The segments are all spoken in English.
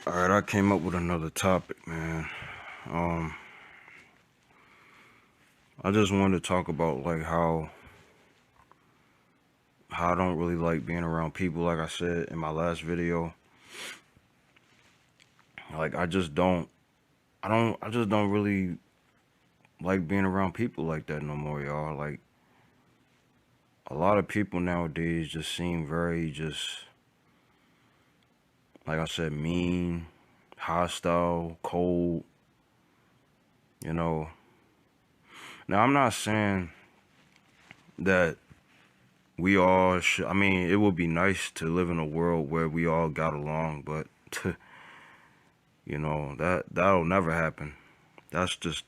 Alright, I came up with another topic, man. Um, I just wanted to talk about like how I don't really like being around people. Like I said in my last video, like I just don't really like being around people like that no more, y'all. Like a lot of people nowadays just seem very just like I said, mean, hostile, cold. You know. Now I'm not saying that we all should. I mean, it would be nice to live in a world where we all got along, but that'll never happen. That's just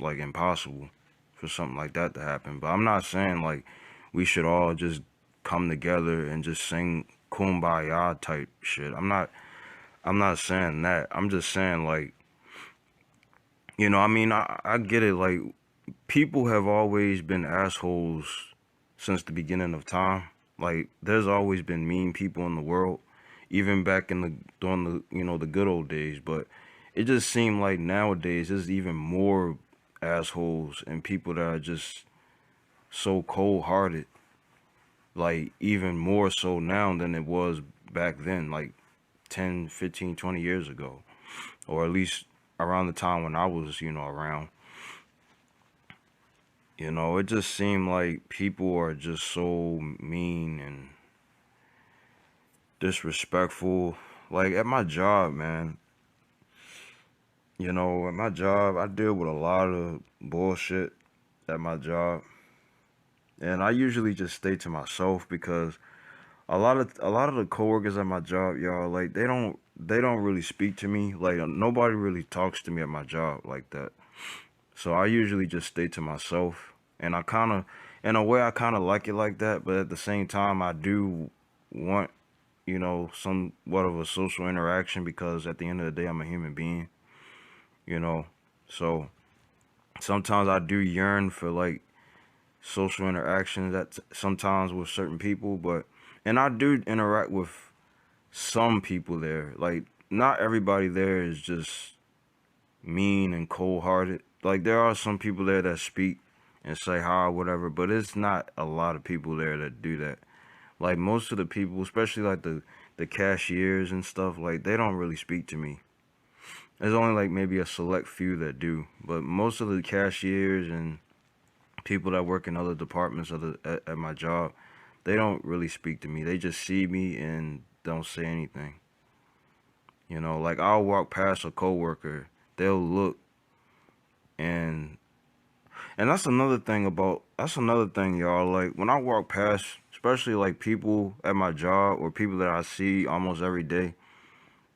like impossible for something like that to happen. But I'm not saying like we should all just come together and just sing kumbaya type shit. I'm not saying that. I'm just saying like, I mean, I get it. Like people have always been assholes since the beginning of time. Like there's always been mean people in the world, even back in the during the good old days. But it just seemed like nowadays there's even more assholes and people that are just so cold hearted. Like even more so now than it was back then, like 10, 15, 20 years ago, or at least around the time when I was, around. It just seemed like people are just so mean and disrespectful. Like at my job, man, at my job, I deal with a lot of bullshit at my job. And I usually just stay to myself because a lot of the coworkers at my job, y'all, like they don't really speak to me. Like nobody really talks to me at my job like that. So I usually just stay to myself. And I kind of, in a way, I kind of like it like that. But at the same time, I do want, somewhat of a social interaction because at the end of the day, I'm a human being, you know. So sometimes I do yearn for like social interactions that sometimes with certain people, and I do interact with some people there. Like not everybody there is just mean and cold hearted. Like there are some people there that speak and say hi or whatever, but it's not a lot of people there that do that. Like most of the people, especially like the cashiers and stuff, like they don't really speak to me. There's only like maybe a select few that do, but most of the cashiers and people that work in other departments at my job, they don't really speak to me. They just see me and don't say anything. Like I'll walk past a coworker, they'll look and that's another thing, y'all. Like when I walk past, especially like people at my job or people that I see almost every day,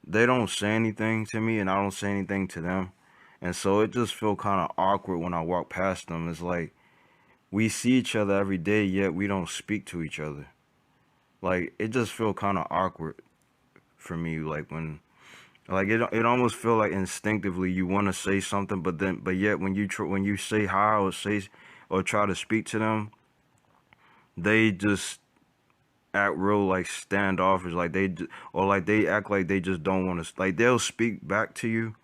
they don't say anything to me and I don't say anything to them. And so it just feel kind of awkward when I walk past them. It's like we see each other every day, yet we don't speak to each other. Like it just feel kind of awkward for me. Like like it almost feel like instinctively you want to say something, but yet when you say hi or try to speak to them, they just act real like standoffish, like or like they act like they just don't want to. Like they'll speak back to you,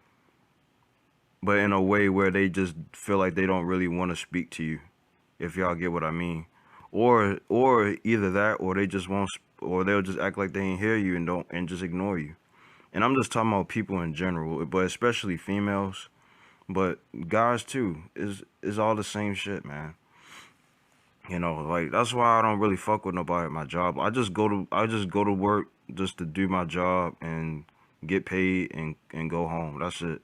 but in a way where they just feel like they don't really want to speak to you. If y'all get what I mean, or either that, or they just won't, or they'll just act like they ain't hear you and don't and just ignore you. And I'm just talking about people in general, but especially females, but guys too is all the same shit, man. Like that's why I don't really fuck with nobody at my job. I just go to work just to do my job and get paid and go home. That's it.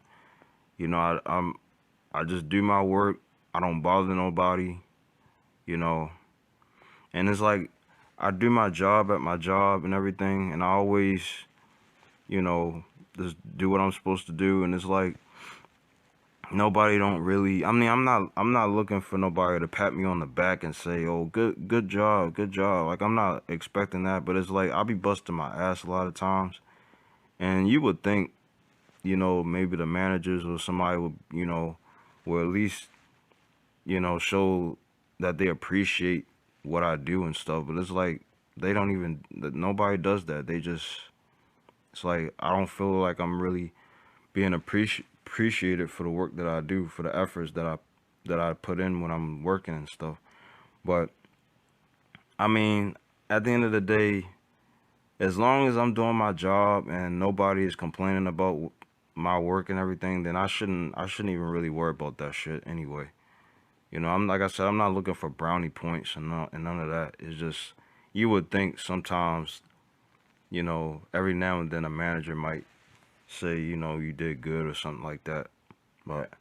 I just do my work. I don't bother nobody. You know, and it's like I do my job at my job and everything, and I always you know just do what I'm supposed to do. And it's like nobody don't really. I mean, I'm not looking for nobody to pat me on the back and say, "Oh, good job, good job." Like I'm not expecting that, but it's like I'll be busting my ass a lot of times, and you would think, maybe the managers or somebody would, will at least, show that they appreciate what I do and stuff. But it's like they don't even. Nobody does that. They just It's like I don't feel like I'm really being appreciated for the work that I do, for the efforts that I put in when I'm working and stuff. But I mean, at the end of the day, as long as I'm doing my job and nobody is complaining about my work and everything, then I shouldn't even really worry about that shit anyway. You know, I'm like I said, I'm not looking for brownie points and none of that. It's just you would think sometimes, every now and then a manager might say, you did good or something like that. But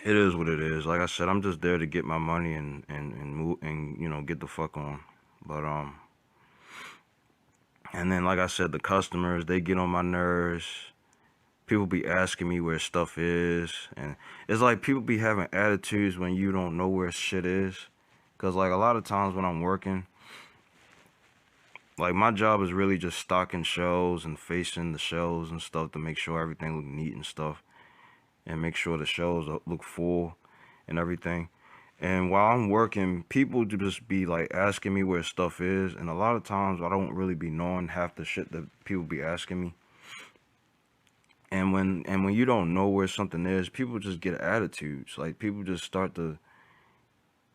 it is what it is. Like I said, I'm just there to get my money and move and get the fuck on. But and then like I said, the customers, they get on my nerves. People be asking me where stuff is, and it's like people be having attitudes when you don't know where shit is. Cause like a lot of times when I'm working, like my job is really just stocking shelves and facing the shelves and stuff to make sure everything look neat and stuff, and make sure the shelves look full and everything. And while I'm working, people just be like asking me where stuff is, and a lot of times I don't really be knowing half the shit that people be asking me. And when you don't know where something is, people just get attitudes. Like people just start to,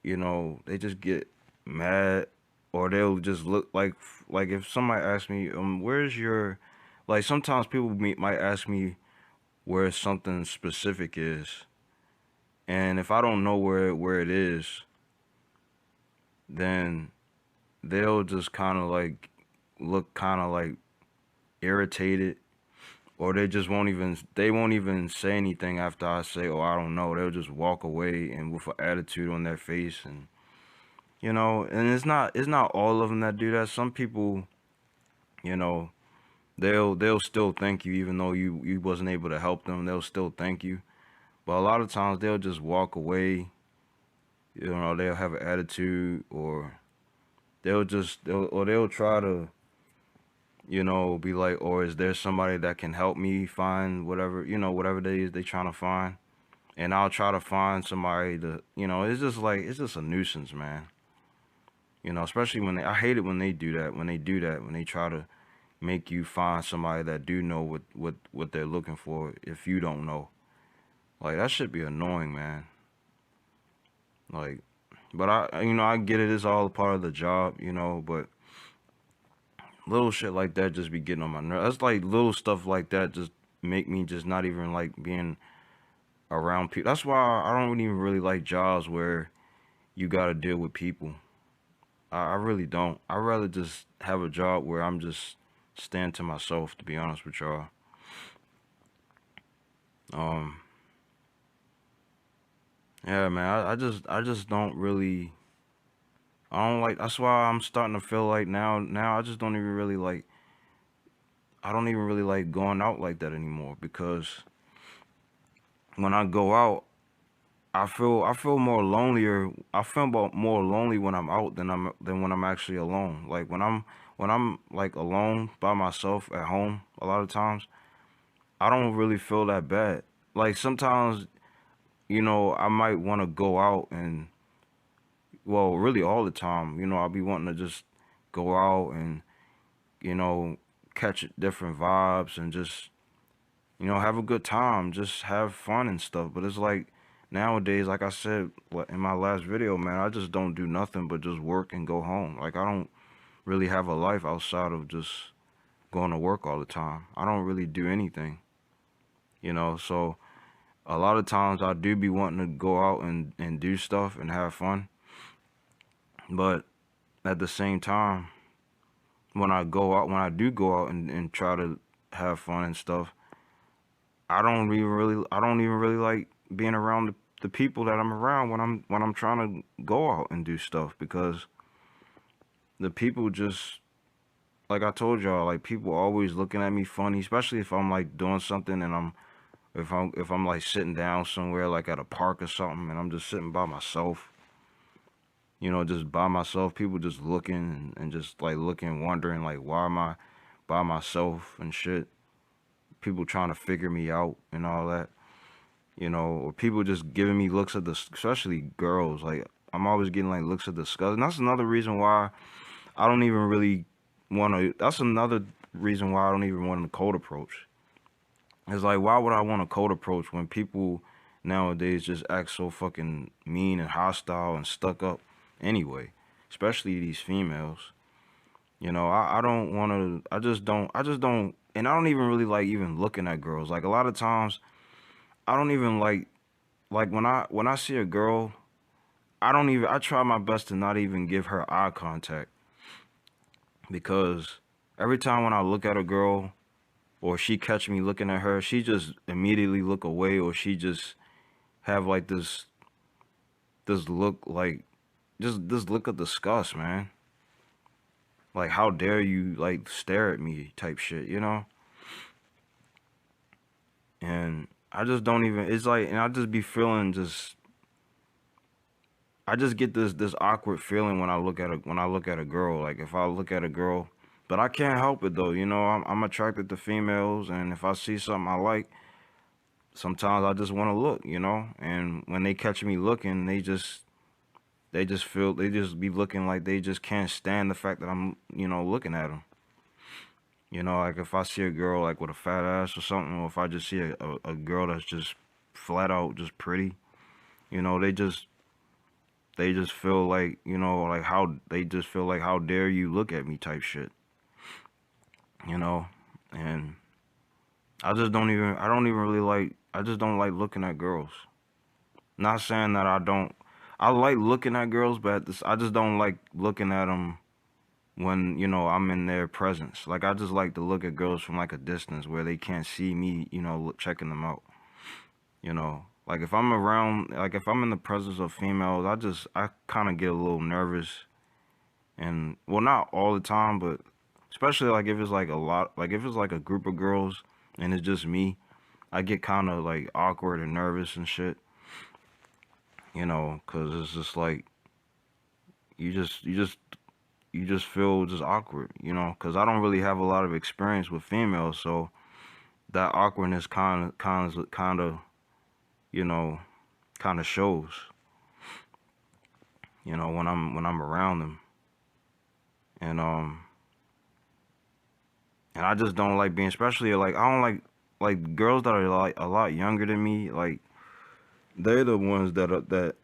they just get mad, or they'll just look like if somebody asks me, where's your, like sometimes people might ask me where something specific is, and if I don't know where it is, then they'll just kind of like look kind of like irritated, or they won't even say anything after I say, oh, I don't know. They'll just walk away and with an attitude on their face. And and it's not all of them that do that. Some people, you know they'll still thank you even though you wasn't able to help them. They'll still thank you, but a lot of times they'll just walk away. They'll have an attitude, or they'll try to, be like, or is there somebody that can help me find whatever, whatever they trying to find. And I'll try to find somebody to, it's just a nuisance, man. Especially I hate it when they do that, when they try to make you find somebody that do know what they're looking for if you don't know. Like, that should be annoying, man. Like, but I get it, it's all a part of the job, but little shit like that just be getting on my nerves. That's like little stuff like that just make me just not even like being around people. That's why I don't even really like jobs where you gotta deal with people. I really don't. I'd rather just have a job where I'm just staying to myself, to be honest with y'all. Um, yeah, man, I just don't really, I don't like, that's why I'm starting to feel like now I just don't even really like, I don't even really like going out like that anymore, because when I go out, I feel more lonelier. I feel about more lonely when I'm out than when I'm actually alone. Like when I'm like alone by myself at home, a lot of times I don't really feel that bad. Like sometimes, I might want to go out and, well, really all the time, I'll be wanting to just go out and, you know, catch different vibes and just, have a good time, just have fun and stuff. But it's like nowadays, like I said in my last video, man, I just don't do nothing but just work and go home. Like I don't really have a life outside of just going to work all the time. I don't really do anything. So a lot of times I do be wanting to go out and do stuff and have fun. But at the same time, when I do go out and try to have fun and stuff, I don't even really like being around the people that I'm around when I'm trying to go out and do stuff, because the people just, like I told y'all, like people always looking at me funny, especially if I'm like doing something and if I'm like sitting down somewhere like at a park or something and I'm just sitting by myself, just by myself, people just looking and just like looking, wondering like why am I by myself and shit. People trying to figure me out and all that, or people just giving me looks of especially girls. Like I'm always getting like looks of disgust, and that's another reason why I don't even really want to. That's another reason why I don't even want a cold approach. It's like, why would I want a cold approach when people nowadays just act so fucking mean and hostile and stuck up anyway, especially these females. I don't want to, I just don't, and I don't even really like even looking at girls. Like a lot of times, I don't even like when I see a girl, I try my best to not even give her eye contact because every time when I look at a girl or she catch me looking at her, she just immediately look away or she just have like this look like just this look of disgust, man. Like how dare you like stare at me type shit. And I just don't even it's like and I just be feeling just I just get this awkward feeling when I look at a girl. Like if I look at a girl, but I can't help it though. I'm attracted to females, and if I see something I like, sometimes I just want to look. And when they catch me looking, they just be looking like they just can't stand the fact that I'm looking at them. Like if I see a girl like with a fat ass or something, or if I just see a girl that's just flat out just pretty, you know, they just feel like how they just feel like how dare you look at me type shit, you know? And I don't even really like, I just don't like looking at girls. Not saying that I like looking at girls, but I just don't like looking at them when I'm in their presence. Like I just like to look at girls from like a distance where they can't see me checking them out. Like if I'm around, like if I'm in the presence of females, I kind of get a little nervous, and well, not all the time, but especially like if it's like a lot, like if it's like a group of girls and it's just me, I get kind of like awkward and nervous and shit. 'Cause it's just like you just you just you just feel just awkward. 'Cause I don't really have a lot of experience with females, so that awkwardness kind of you know kind of shows. When I'm around them, and and I just don't like being, especially like I don't like girls that are like a lot younger than me. Like they're the ones that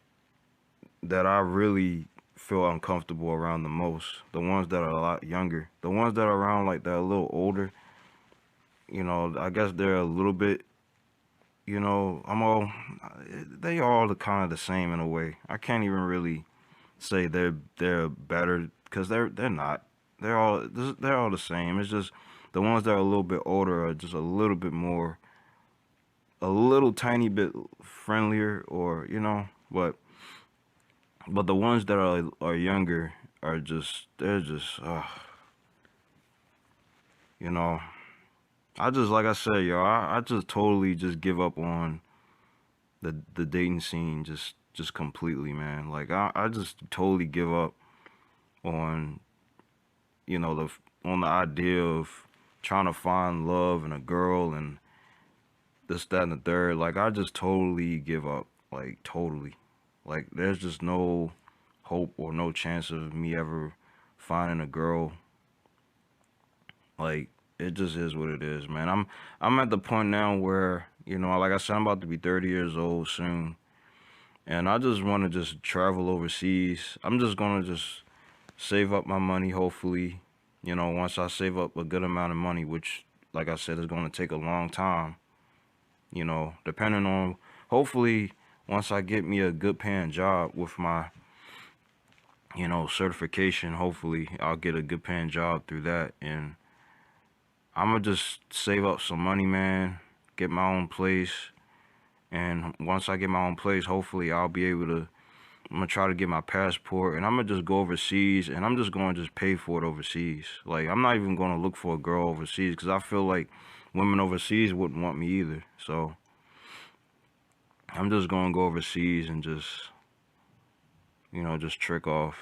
I really feel uncomfortable around the most. The ones that are a lot younger, the ones that are around like that are a little older. I guess they're a little bit. I'm all. They all kind of the same in a way. I can't even really say they're better because they're not. They're all the same. It's just the ones that are a little bit older are just a little bit more, a little tiny bit friendlier, or. But the ones that are younger are just they're just you know. I just like I said, yo, I just totally just give up on the dating scene just completely, man. Like I just totally give up on on the idea of trying to find love in a girl and this, that, and the third. Like I just totally give up. Like totally. Like there's just no hope or no chance of me ever finding a girl. Like it just is what it is, man. I'm at the point now where, like I said, I'm about to be 30 years old soon. And I just want to just travel overseas. I'm just going to just save up my money, hopefully. Once I save up a good amount of money, which, like I said, is going to take a long time, depending on, hopefully, once I get me a good paying job with my, certification, hopefully, I'll get a good paying job through that. And I'm going to just save up some money, man, get my own place. And once I get my own place, hopefully, I'll be able to I'm gonna try to get my passport, and I'm gonna just go overseas, and I'm just gonna just pay for it overseas. Like I'm not even gonna look for a girl overseas because I feel like women overseas wouldn't want me either. So I'm just gonna go overseas and just trick off.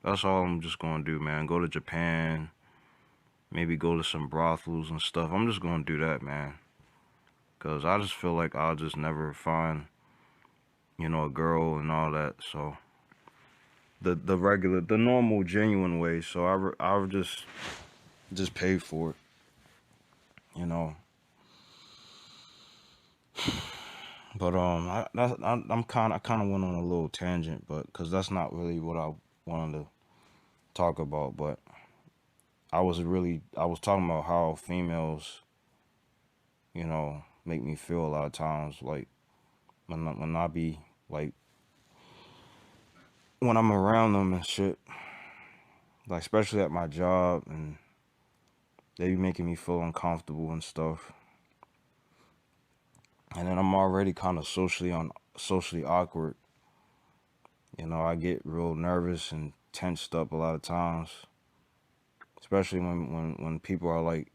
That's all I'm just gonna do, man. Go to Japan, maybe go to some brothels and stuff. I'm just gonna do that, man. Cause I just feel like I'll just never find, a girl and all that. So the normal, genuine way. So I would just pay for it. you know. But I kind of went on a little tangent, but because that's not really what I wanted to talk about. But I was talking about how females, make me feel a lot of times, like when I be like when I'm around them and shit, like especially at my job, and they be making me feel uncomfortable and stuff. And then I'm already kind of socially awkward. I get real nervous and tensed up a lot of times, especially when people are like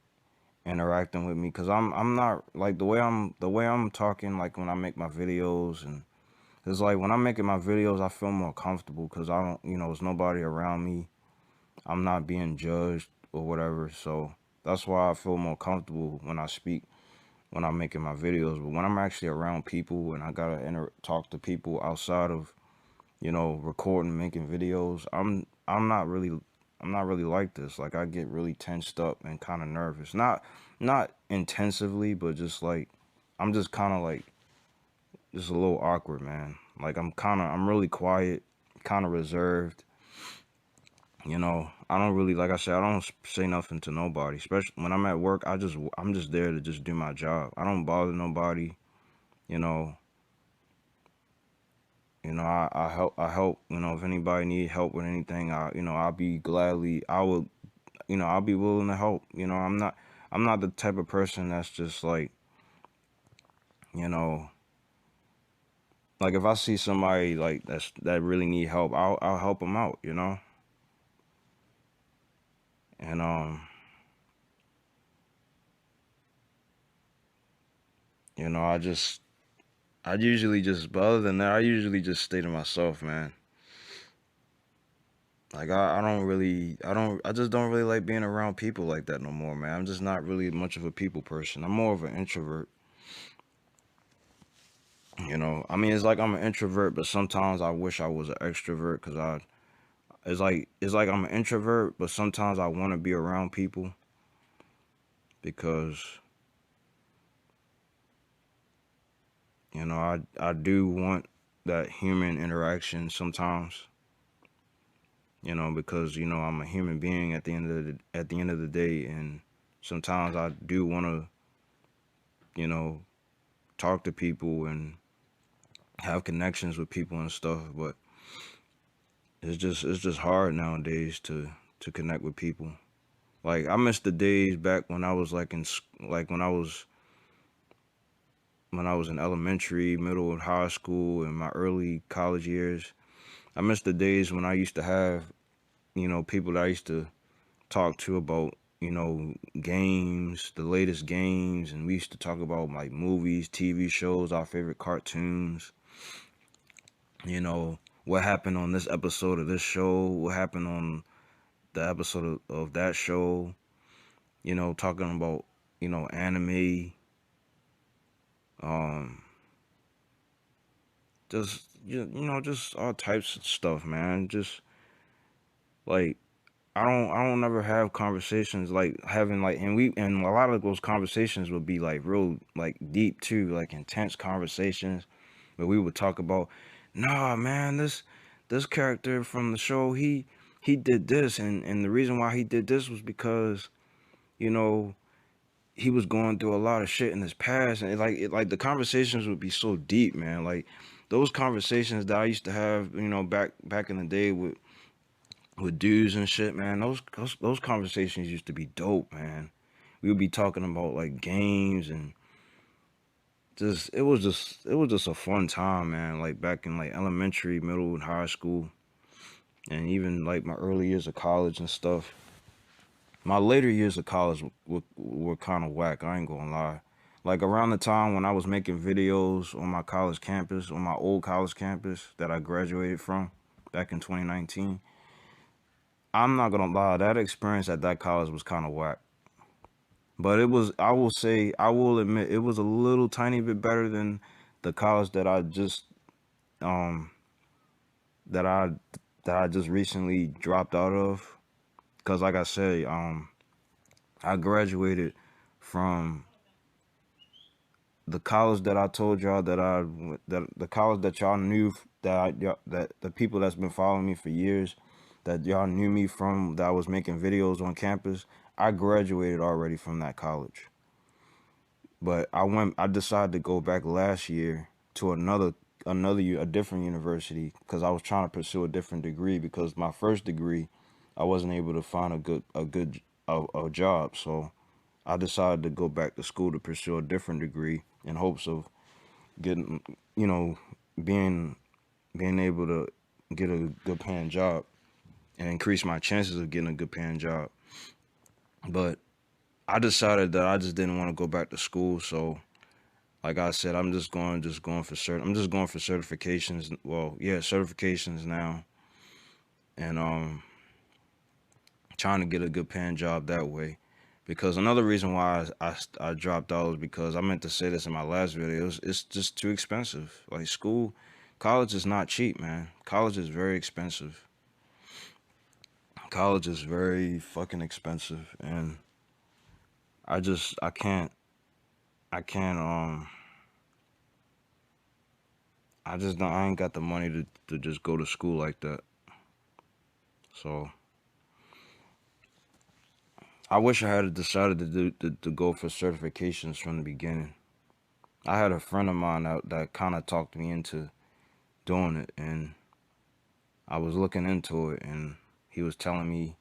interacting with me, because I'm not like the way I'm talking, like when I make my videos. And it's like when I'm making my videos I feel more comfortable because I don't, there's nobody around me. I'm not being judged or whatever, so that's why I feel more comfortable when I speak, when I'm making my videos. But when I'm actually around people and I gotta talk to people outside of, recording, making videos, I'm not really like this. Like I get really tensed up and kind of nervous. Not intensively, but just like I'm just kind of like just a little awkward, man. Like I'm really quiet, kind of reserved. I don't really, like I said, I don't say nothing to nobody. Especially when I'm at work, I'm just there to just do my job. I don't bother nobody. You know, I help. If anybody need help with anything, I would, I'll be willing to help. I'm not the type of person that's just you know, like if I see somebody like that really need help, I'll help them out. And I just I usually just, but other than that, I usually just stay to myself, man. Like I just don't really like being around people like that no more, man. I'm just not really much of a people person. I'm more of an introvert. I mean, it's like I'm an introvert, but sometimes I wish I was an extrovert because it's like I'm an introvert, but sometimes I want to be around people because I do want that human interaction sometimes. Because I'm a human being at the end of the day, and sometimes I do want to, you know, talk to people and have connections with people and stuff, but it's just hard nowadays to connect with people. Like I miss the days back when I was like like when I was in elementary, middle and high school, and my early college years. I miss the days when I used to have, people that I used to talk to about, games, the latest games, and we used to talk about like movies, TV shows, our favorite cartoons, what happened on this episode of this show, what happened on the episode of that show, talking about, anime, um, just, just all types of stuff, man. Just like, I don't never have conversations like having like and a lot of those conversations would be like real like deep too, like intense conversations where we would talk about, nah man, this character from the show, he did this, and the reason why he did this was because, you know, he was going through a lot of shit in his past. And like the conversations would be so deep, man. Like those conversations that I used to have, back in the day with dudes and shit, man. Those conversations used to be dope, man. We would be talking about like games and it was just a fun time, man. Like back in like elementary, middle, and high school, and even like my early years of college and stuff. My later years of college were kind of whack. I ain't gonna lie. Like around the time when I was making videos on my college campus, on my old college campus that I graduated from back in 2019. I'm not gonna lie, that experience at that college was kind of whack. But it was, I will admit, it was a little tiny bit better than the college um, that I, that I just recently dropped out of. Cause like I said, I graduated from the college that I told y'all that the college that y'all knew that the people that's been following me for years, that y'all knew me from, that I was making videos on campus. I graduated already from that college, but I decided to go back last year to a different university because I was trying to pursue a different degree, because my first degree I wasn't able to find a job. So I decided to go back to school to pursue a different degree in hopes of getting, you know, being being able to get a good paying job and increase my chances of getting a good paying job. But I decided that I just didn't want to go back to school. So like I said, I'm just going for certifications. Well, yeah, certifications now, and trying to get a good paying job that way. Because another reason why I dropped out is because I meant to say this in my last video. It's just too expensive. Like school, college is not cheap, man. College is very expensive. College is very fucking expensive, and I can't I just don't I ain't got the money to just go to school like that. So I wish I had decided to go for certifications from the beginning. I had a friend of mine that kind of talked me into doing it, and I was looking into it, and he was telling me,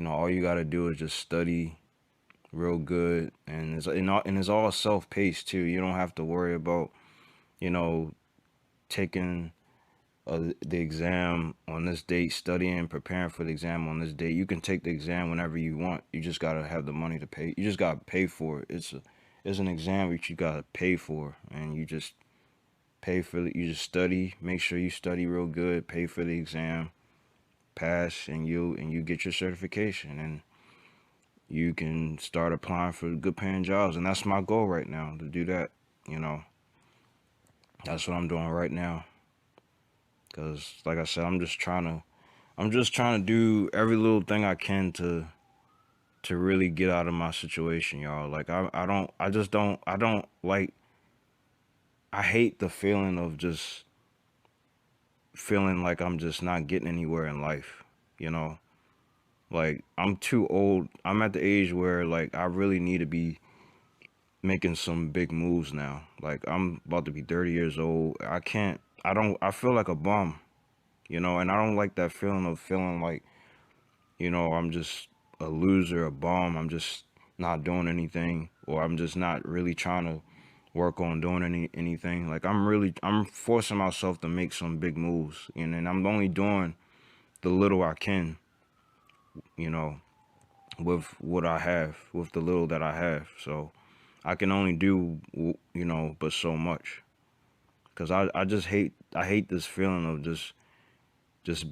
all you got to do is just study real good, and it's all self paced too. You don't have to worry about you know taking the exam on this date, studying, preparing for the exam on this date. You can take the exam whenever you want. You just gotta have the money to pay. You just gotta pay for it. It's an exam which you gotta pay for, and you just pay for it. You just study. Make sure you study real good. Pay for the exam, pass, and you get your certification, and you can start applying for good paying jobs. And that's my goal right now, to do that. You know, that's what I'm doing right now. Cause like I said, I'm just trying to do every little thing I can to really get out of my situation, y'all. Like I don't like, I hate the feeling of just feeling like I'm just not getting anywhere in life, you know? Like I'm too old. I'm at the age where like I really need to be making some big moves now. Like I'm about to be 30 years old. I feel like a bum, and I don't like that feeling of feeling like I'm just a loser, a bum. I'm just not doing anything, or I'm just not really trying to work on doing anything. Like I'm forcing myself to make some big moves, and I'm only doing the little I can, you know, with what I have, with the little that I have. So I can only do, but so much. Cause I hate this feeling of just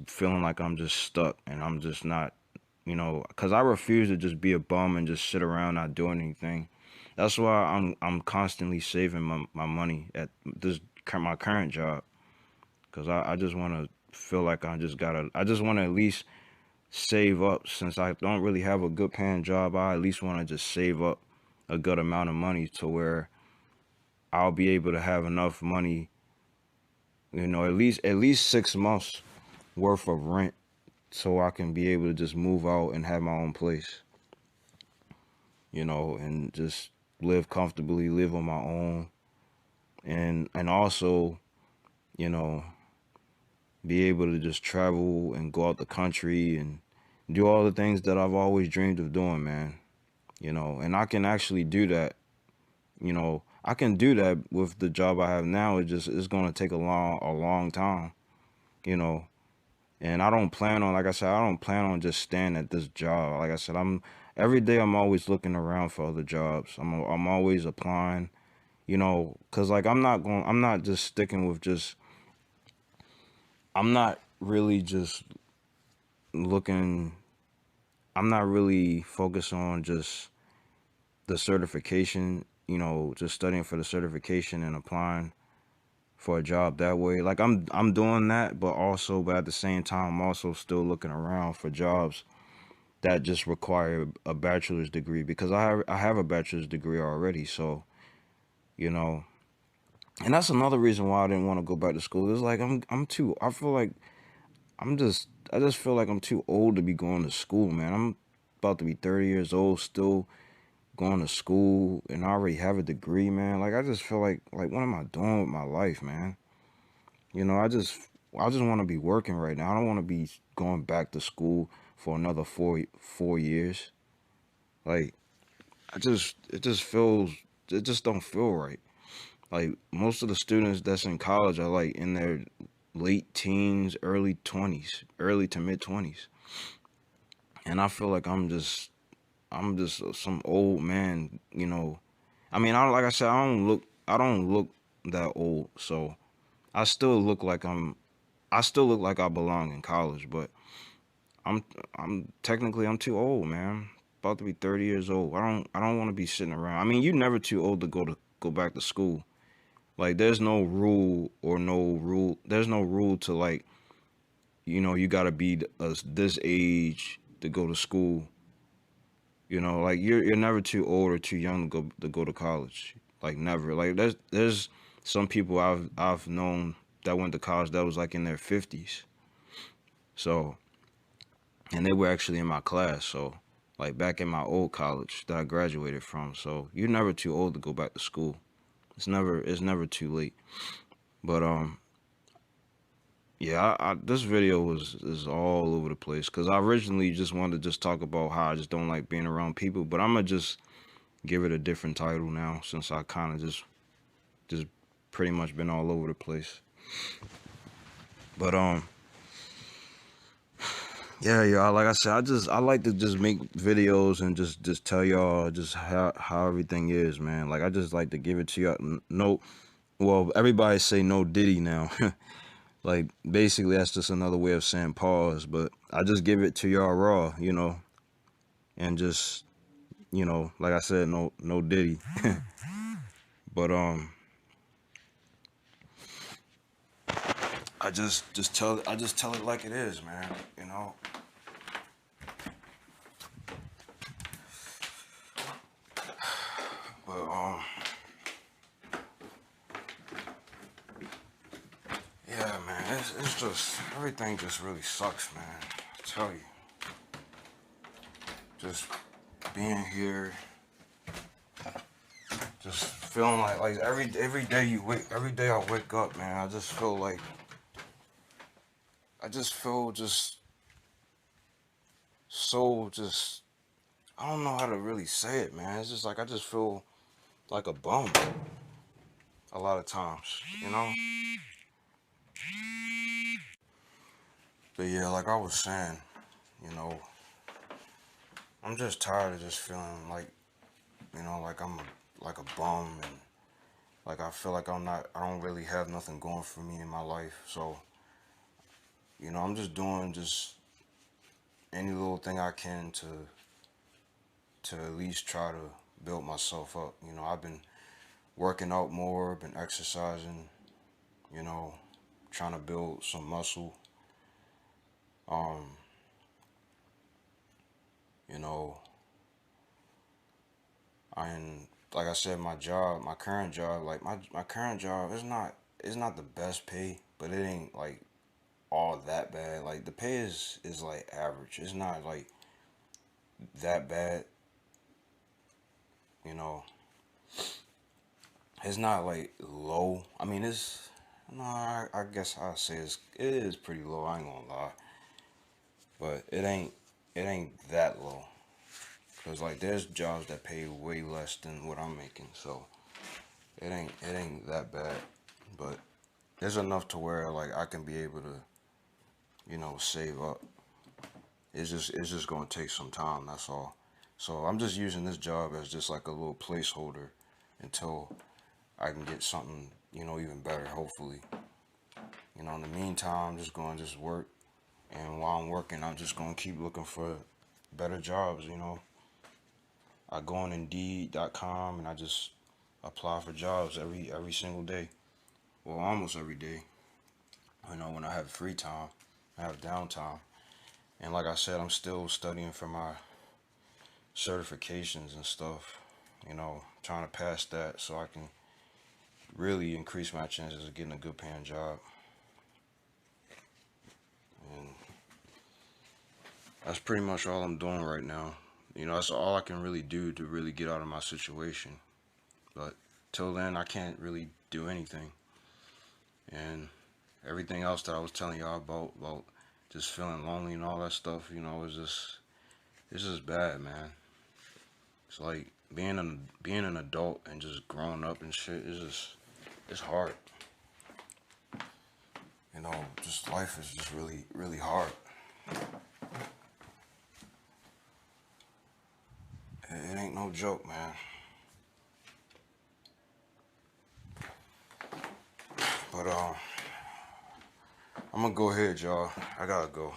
feeling like I'm just stuck and I'm just not, because I refuse to just be a bum and just sit around not doing anything. That's why I'm constantly saving my money at my current job, because I just want to feel like I just want to at least save up. Since I don't really have a good paying job, I at least want to just save up a good amount of money to where I'll be able to have enough money, at least 6 months worth of rent, so I can be able to just move out and have my own place, and just live comfortably, live on my own, and also, you know, be able to just travel and go out the country and do all the things that I've always dreamed of doing, man. And I can actually do that. I can do that with the job I have now. It's going to take a long time, you know. And I don't plan on, like I said, I don't plan on just staying at this job. Like I said, every day I'm always looking around for other jobs. I'm always applying, cause like I'm not just sticking with just, I'm not really just looking, I'm not really focused on just the certification, just studying for the certification and applying for a job that way. Like I'm doing that, but at the same time, I'm also still looking around for jobs that just require a bachelor's degree because I have a bachelor's degree already. So you know, and that's another reason why I didn't want to go back to school. It's like I'm too. I feel like I just feel like I'm too old to be going to school, man. I'm about to be 30 years old, still going to school, and I already have a degree, man. Like I just feel like what am I doing with my life, man? You know, I just want to be working right now. I don't want to be going back to school for another four years. Like it just don't feel right. Like most of the students that's in college are like in their late teens, early 20s, early to mid 20s. And I feel like I'm just some old man, you know. I mean, like I said, I don't look that old. So, I still look like I still look like I belong in college, but I'm I'm technically I'm too old, man. About to be 30 years old. I don't want to be sitting around. I mean, you're never too old to go back to school. Like there's no rule or no rule. There's no rule to like, you got to be this age to go to school. Like you're never too old or too young to go to college. Like never. Like there's some people I've known that went to college that was like in their 50s. So, and they were actually in my class. So, like back in my old college that I graduated from. So, you're never too old to go back to school. It's never too late. But yeah, this video is all over the place because I originally just wanted to just talk about how I just don't like being around people, but I'm gonna just give it a different title now since I kind of just pretty much been all over the place. But yeah, yeah, like I said, I like to just make videos and just tell y'all just how everything is, man. Like I just like to give it to y'all. No, well, everybody say no Diddy now. Like basically that's just another way of saying pause, but I just give it to y'all raw, and just like I said, no Diddy. But I just tell it like it is, man. You know. But yeah, man, it's just everything just really sucks, man. I tell you, just being here, just feeling like every day I wake up, man. I just feel just so just I don't know how to really say it, man. It's just like I just feel like a bum a lot of times, you know. But yeah, like I was saying, you know, I'm just tired of just feeling like, like like a bum and like I feel like I don't really have nothing going for me in my life. So, I'm just doing just any little thing I can to at least try to build myself up. I've been working out more, been exercising, you know, trying to build some muscle. Um, you know, and like I said, my current job, like my current job is not the best pay, but it ain't like all that bad. Like the pay is like average. It's not like that bad, you know. It's not like low. I mean, it's no. I guess I'll say it is pretty low. I ain't gonna lie, but it ain't that low. Cause like there's jobs that pay way less than what I'm making, so it ain't that bad. But there's enough to where like I can be able to save up. It's just gonna take some time. That's all. So I'm just using this job as just like a little placeholder until I can get something even better. Hopefully, in the meantime, I'm just going to just work, and while I'm working, I'm just going to keep looking for better jobs. I go on Indeed.com and I just apply for jobs every single day. Well, almost every day. When I have free time, I have downtime, And like I said, I'm still studying for my certifications and stuff. Trying to pass that so I can really increase my chances of getting a good paying job. And that's pretty much all I'm doing right now. That's all I can really do to really get out of my situation. But till then, I can't really do anything. And everything else that I was telling y'all about just feeling lonely and all that stuff, it's just bad, man. It's like being an adult and just growing up and shit. It's hard. Just life is just really really hard. It ain't no joke, man. But I'm gonna go ahead, y'all. I gotta go.